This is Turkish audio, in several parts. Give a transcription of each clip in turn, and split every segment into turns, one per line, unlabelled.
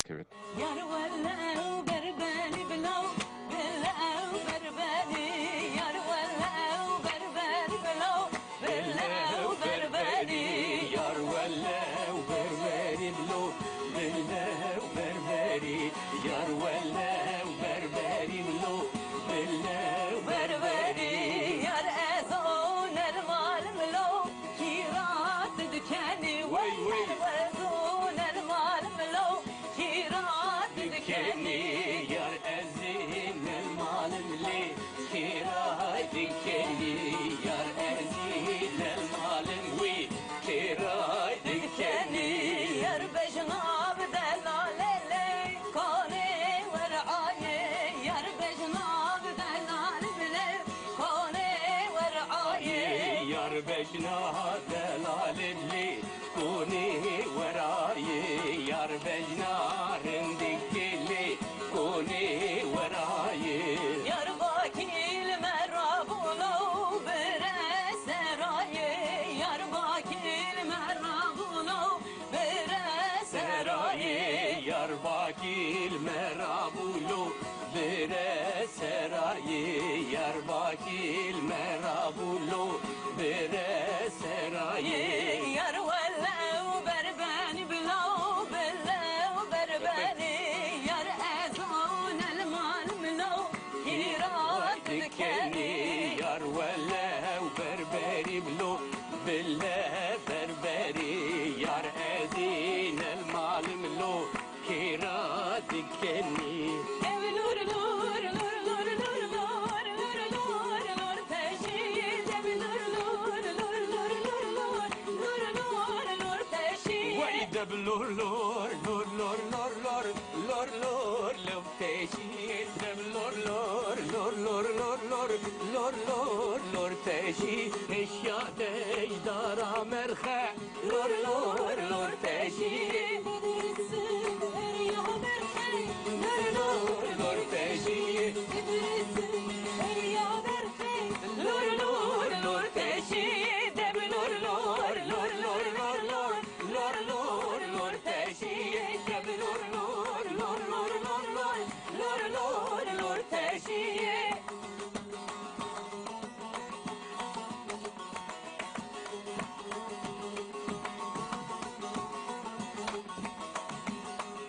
Evet.
Yar valla berberi bilo, bilo berberi. Yar valla berberi bilo, bilo berberi.
Yar vellev berberi blo, bellev berberi. Yar vellev berberi blo, bellev
Berberi. Yar ezon el mal bilo, kirat dükeni.
Vay, vay.
Ezon el mal bilo, kirat
dükeni.
dükeni.
Yar ezin el malim li, kiray dükeni. Yar ezin el malim wi, kiray dükeni.
Yar bejnab delalele, kone ver'aye. Yar bejnab delalele, kone ver'aye.
Yar beşna delalilli kuni verayi. Yar beşna rindikili kuni verayi.
Yar bakil merabulo bere seraye. Yar bakil merabulo bere seraye.
Yar bakil merabulu bere serayi. Yar bakil merabulu bere serayi.
Yar vellev berbeni bilo, bellev berbeni. Yar ezan el mal bilo, kirat dükeni.
Yar vellev berberi blo bille berberi. Yar ezin el malim lo kira dikeni.
Evlur lur lur lur lur lur lur lur lur peşin. Evlur lur lur lur lur lur lur lur lur peşin.
Vay de blur lor lor lor lor lor lor lor lor teşi de blur lor lor lor lor lor lor lor lor teşi eşya de idara merhe lor lor lor teşi lor lor teşi
Lur lur lur teşi. De blur lur lur lur lur lur
lor lor lor teşi de blur lor lor lor lor lor lor lor lor teşi.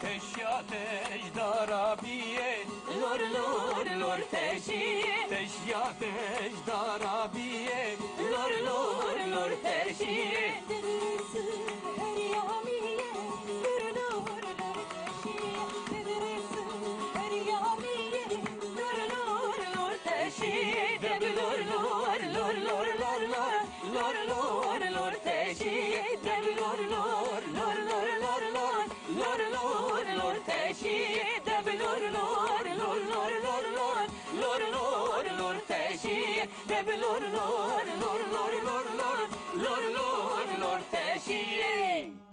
Teşya tejdar abiye lor lor lor teşi. Teşya tejdar abiye lor lor lor teşi. De lor lor lor lor lor lor lor lor lor teşi. De lor lor lor lor lor lor lor lor lor teşi. De lor lor lor lor lor lor lor lor lor teşi. De lor lor lor lor lor lor lor lor lor teşi.